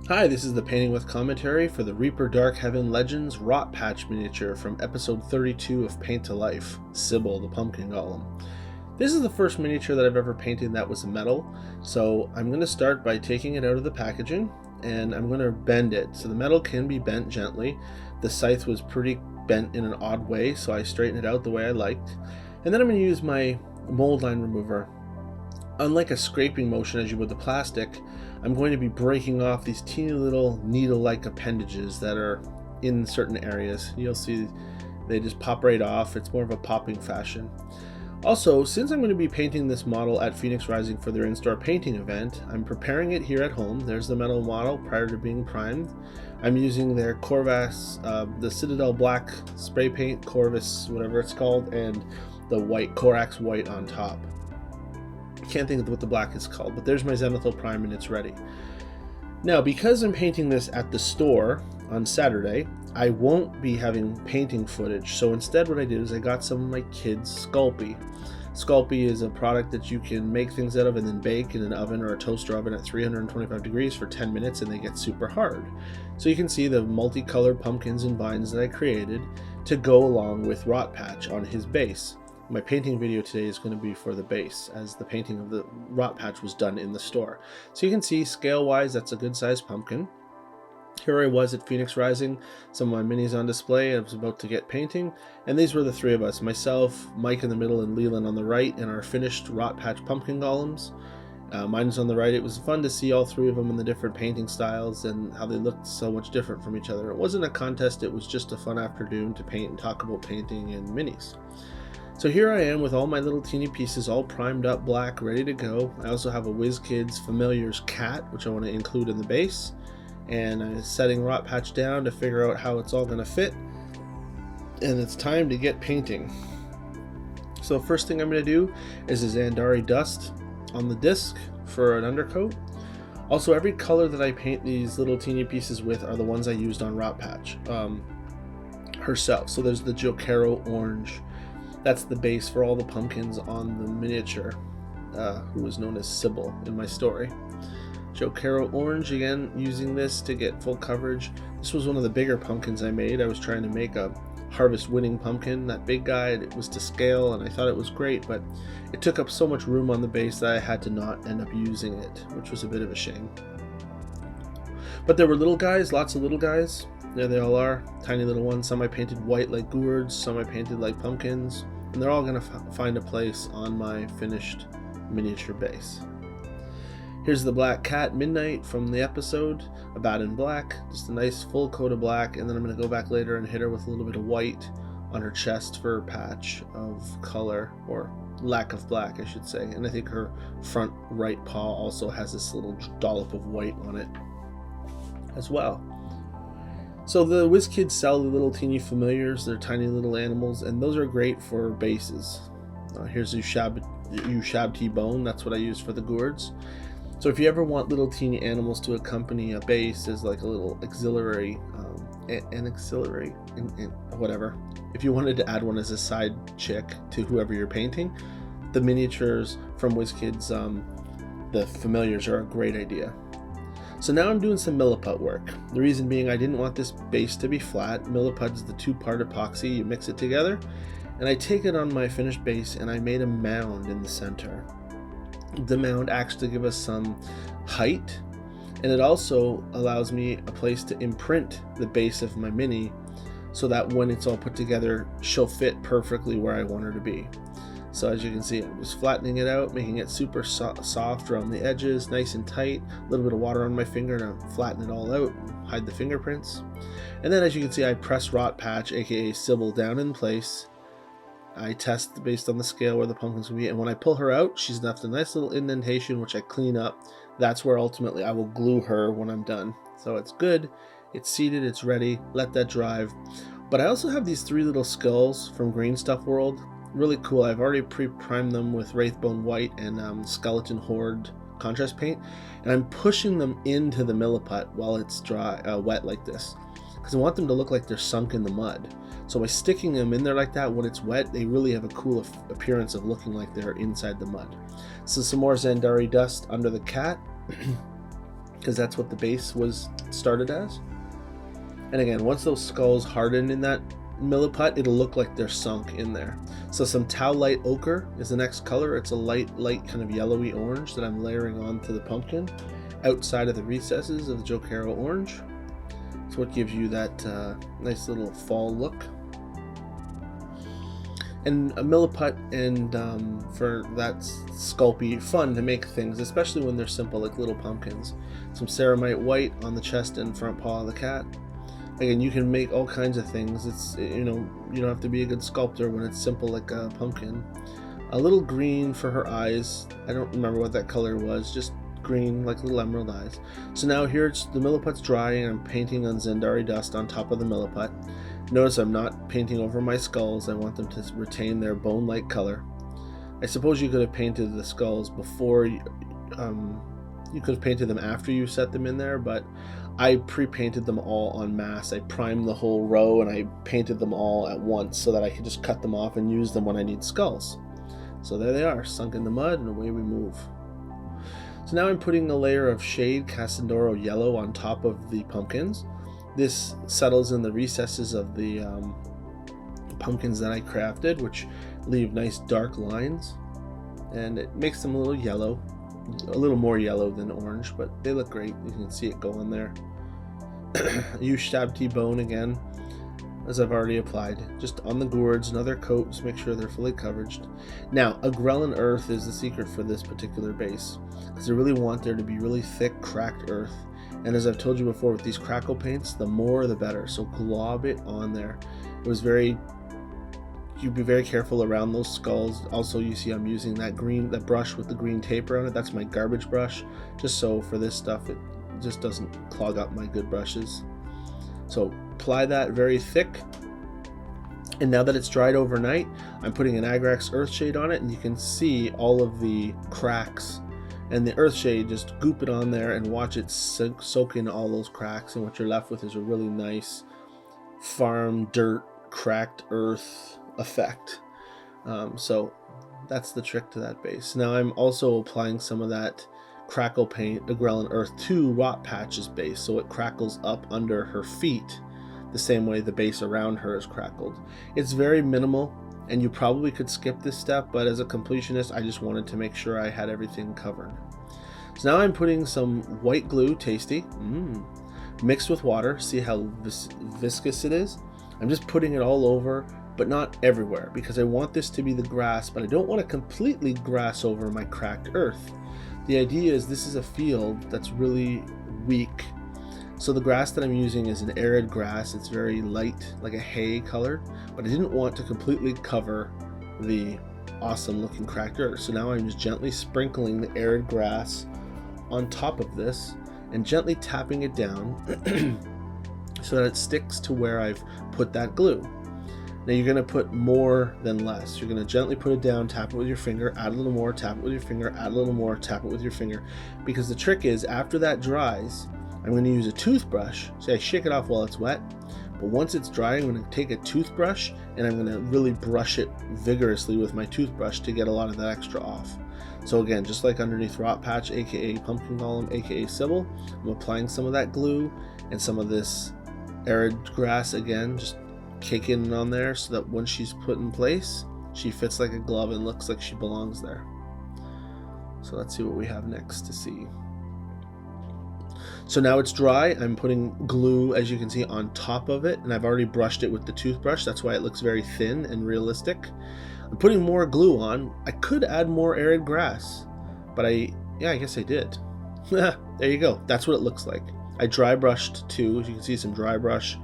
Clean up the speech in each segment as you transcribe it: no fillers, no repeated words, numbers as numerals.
Hi, this is the painting with commentary for the Reaper Dark Heaven Legends Rot Patch miniature from episode 32 of Paint to Life, Sybill the Pumpkin Golem. This is the first miniature that I've ever painted that was metal, so I'm going to start by taking it out of the packaging and I'm going to bend it. So the metal can be bent gently. The scythe was pretty bent in an odd way, so I straightened it out the way I liked. And then I'm going to use my mold line remover. Unlike a scraping motion as you would the plastic, I'm going to be breaking off these teeny little needle-like appendages that are in certain areas. You'll see they just pop right off. It's more of a popping fashion. Also, since I'm going to be painting this model at Phoenix Rising for their in-store painting event, I'm preparing it here at home. There's the metal model prior to being primed. I'm using their Corvus, the Citadel Black spray paint, Corvus, whatever it's called, and the white Corax white on top. Can't think of what the black is called, but there's my zenithal prime and it's ready. Now, because I'm painting this at the store on Saturday, I won't be having painting footage, so instead what I did is I got some of my kids' Sculpey. Sculpey is a product that you can make things out of and then bake in an oven or a toaster oven at 325 degrees for 10 minutes and they get super hard. So you can see the multicolored pumpkins and vines that I created to go along with Rot Patch on his base. My painting video today is going to be for the base, as the painting of the Rot Patch was done in the store. So you can see, scale-wise, that's a good-sized pumpkin. Here I was at Phoenix Rising, some of my minis on display. I was about to get painting, and these were the three of us, myself, Mike in the middle, and Leland on the right, and our finished Rot Patch pumpkin golems. Mine was on the right. It was fun to see all three of them in the different painting styles and how they looked so much different from each other. It wasn't a contest, it was just a fun afternoon to paint and talk about painting and minis. So here I am with all my little teeny pieces all primed up black, ready to go. I also have a WizKids Familiars cat, which I want to include in the base. And I'm setting Rot Patch down to figure out how it's all going to fit. And it's time to get painting. So first thing I'm going to do is a Zandari dust on the disc for an undercoat. Also, every color that I paint these little teeny pieces with are the ones I used on Rot Patch herself. So there's the Jokero orange. That's the base for all the pumpkins on the miniature, who was known as Sybill in my story. Jokero orange, again, using this to get full coverage. This was one of the bigger pumpkins I made. I was trying to make a harvest winning pumpkin, that big guy. It was to scale and I thought it was great, but it took up so much room on the base that I had to not end up using it, which was a bit of a shame. But there were little guys, lots of little guys. There they all are, tiny little ones. Some I painted white like gourds, some I painted like pumpkins, and they're all going to find a place on my finished miniature base. Here's the black cat, Midnight, from the episode, About in Black, just a nice full coat of black, and then I'm going to go back later and hit her with a little bit of white on her chest for a patch of color, or lack of black I should say, and I think her front right paw also has this little dollop of white on it as well. So the WizKids sell the little teeny familiars. They're tiny little animals, and those are great for bases. Here's Ushab T-Bone. That's what I used for the gourds. So if you ever want little teeny animals to accompany a base as like a little auxiliary, whatever. If you wanted to add one as a side chick to whoever you're painting, the miniatures from WizKids, the familiars, are a great idea. So now I'm doing some milliput work. The reason being I didn't want this base to be flat. Milliput is the two-part epoxy. You mix it together, and I take it on my finished base and I made a mound in the center. The mound acts to give us some height, and it also allows me a place to imprint the base of my mini so that when it's all put together, she'll fit perfectly where I want her to be. So as you can see, I'm just flattening it out, making it super soft around the edges, nice and tight. A little bit of water on my finger to flatten it all out, hide the fingerprints. And then as you can see, I press Rot Patch, aka Sybill, down in place. I test based on the scale where the pumpkin's will be, and when I pull her out, she's left a nice little indentation, which I clean up. That's where ultimately I will glue her when I'm done. So it's good, it's seated, it's ready, let that dry. But I also have these three little skulls from Green Stuff World. Really cool. I've already pre-primed them with Wraithbone White and Skeleton Horde contrast paint, and I'm pushing them into the milliput while it's dry, wet like this, because I want them to look like they're sunk in the mud. So by sticking them in there like that, when it's wet, they really have a cool appearance of looking like they're inside the mud. So some more Zandari dust under the cat. because that's what the base was started as. And again, once those skulls harden in that milliput, it'll look like they're sunk in there. So some Towlite Ochre is the next color. It's a light kind of yellowy orange that I'm layering onto the pumpkin outside of the recesses of the Jokero orange. It's what gives you that nice little fall look. And a milliput, and for that sculpey, fun to make things, especially when they're simple, like little pumpkins. Some ceramite white on the chest and front paw of the cat. Again, you can make all kinds of things. It's, you don't have to be a good sculptor when it's simple like a pumpkin. A little green for her eyes. I don't remember what that color was, just green, like little emerald eyes. So now here the milliput's drying, and I'm painting on Zandari dust on top of the milliput. Notice I'm not painting over my skulls. I want them to retain their bone-like color. I suppose you could have painted the skulls before you could have painted them after you set them in there, but I pre-painted them all en masse. I primed the whole row and I painted them all at once so that I could just cut them off and use them when I need skulls. So there they are, sunk in the mud, and away we move. So now I'm putting a layer of shade Casandoro yellow on top of the pumpkins. This settles in the recesses of the pumpkins that I crafted, which leave nice dark lines, and it makes them a little yellow, a little more yellow than orange, but they look great. You can see it going there. Use Shabti bone again, as I've already applied, just on the gourds, another coat, just make sure they're fully covered. Now, a ghrelin earth is the secret for this particular base, because I really want there to be really thick, cracked earth. And as I've told you before, with these crackle paints, the more the better. So glob it on there. You'd be very careful around those skulls. Also, you see I'm using that brush with the green taper on it. That's my garbage brush, just so for this stuff it just doesn't clog up my good brushes. So apply that very thick. And now that it's dried overnight, I'm putting an agarx earthshade on it, and you can see all of the cracks. And the earthshade, just goop it on there and watch it soak in all those cracks, and what you're left with is a really nice farm dirt cracked earth effect. So that's the trick to that base. Now I'm also applying some of that crackle paint, the ghrelin earth, to Rot Patch's base, so it crackles up under her feet the same way the base around her is crackled. It's very minimal, and you probably could skip this step, but as a completionist, I just wanted to make sure I had everything covered. So now I'm putting some white glue, tasty, mixed with water. See how viscous it is? I'm just putting it all over, but not everywhere, because I want this to be the grass, but I don't want to completely grass over my cracked earth. The idea is this is a field that's really weak. So the grass that I'm using is an arid grass. It's very light, like a hay colored, but I didn't want to completely cover the awesome looking cracked earth. So now I'm just gently sprinkling the arid grass on top of this and gently tapping it down so that it sticks to where I've put that glue. Now you're going to put more than less. You're going to gently put it down, tap it with your finger, add a little more, tap it with your finger, add a little more, tap it with your finger. Because the trick is, after that dries, I'm going to use a toothbrush. See, I shake it off while it's wet, but once it's dry, I'm going to take a toothbrush and I'm going to really brush it vigorously with my toothbrush to get a lot of that extra off. So again, just like underneath Rot Patch, aka Pumpkin Golem, aka Sybill, I'm applying some of that glue and some of this arid grass again, just caking it on there so that when she's put in place, she fits like a glove and looks like she belongs there. So let's see what we have next to see. So now it's dry. I'm putting glue, as you can see, on top of it, and I've already brushed it with the toothbrush. That's why it looks very thin and realistic. I'm putting more glue on. I could add more arid grass, but I guess I did. There you go. That's what it looks like. I dry brushed too. As you can see, some dry brush,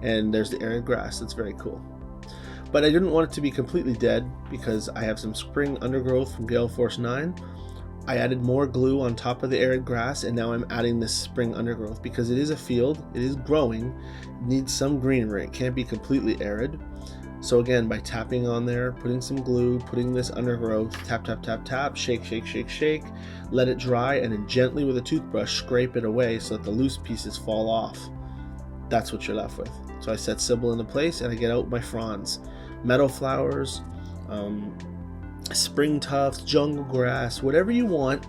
and there's the arid grass. That's very cool. But I didn't want it to be completely dead because I have some spring undergrowth from Gale Force 9. I added more glue on top of the arid grass, and now I'm adding this spring undergrowth because it is a field, it is growing, it needs some greenery, it can't be completely arid. So again, by tapping on there, putting some glue, putting this undergrowth, tap, tap, tap, tap, shake, shake, shake, shake, let it dry, and then gently with a toothbrush scrape it away so that the loose pieces fall off. That's what you're left with. So I set Sybill into place and I get out my fronds. Meadow flowers, spring tufts, jungle grass, whatever you want.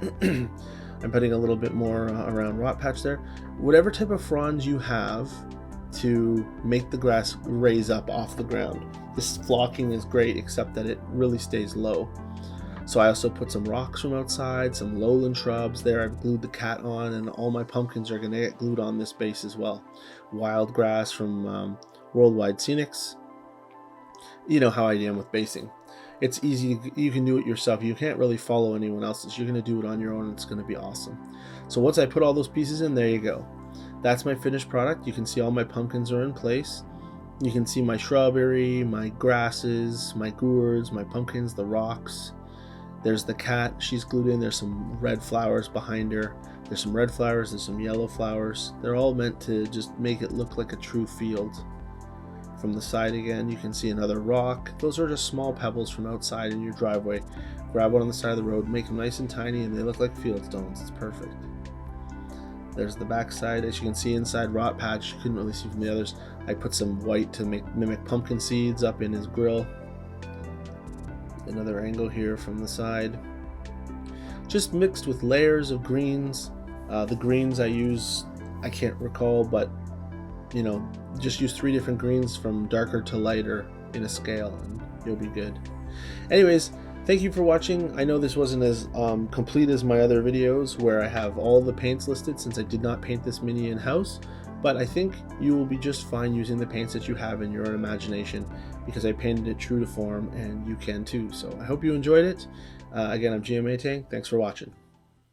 I'm putting a little bit more around rot patch there. Whatever type of fronds you have to make the grass raise up off the ground. This flocking is great, except that it really stays low. So I also put some rocks from outside, some lowland shrubs there. I've glued the cat on, and all my pumpkins are going to get glued on this base as well. Wild grass from Worldwide Scenics. You know how I am with basing. It's easy, you can do it yourself. You can't really follow anyone else's. You're going to do it on your own, and it's going to be awesome. So once I put all those pieces in, there you go. That's my finished product. You can see all my pumpkins are in place. You can see my shrubbery, my grasses, my gourds, my pumpkins, the rocks. There's the cat, she's glued in. There's some red flowers behind her. There's some red flowers, there's some yellow flowers. They're all meant to just make it look like a true field. From the side again, you can see another rock. Those are just small pebbles from outside in your driveway. Grab one on the side of the road, make them nice and tiny, and they look like field stones. It's perfect. There's the back side. As you can see inside rot patch, you couldn't really see from the others. I put some white to mimic pumpkin seeds up in his grill. Another angle here from the side. Just mixed with layers of greens. The greens I use, I can't recall, but you know, just use 3 different greens from darker to lighter in a scale and you'll be good. Anyways, thank you for watching. I know this wasn't as complete as my other videos where I have all the paints listed, since I did not paint this mini in-house, but I think you will be just fine using the paints that you have in your own imagination, because I painted it true to form and you can too. So I hope you enjoyed it. Again, I'm GMA Tang. Thanks for watching.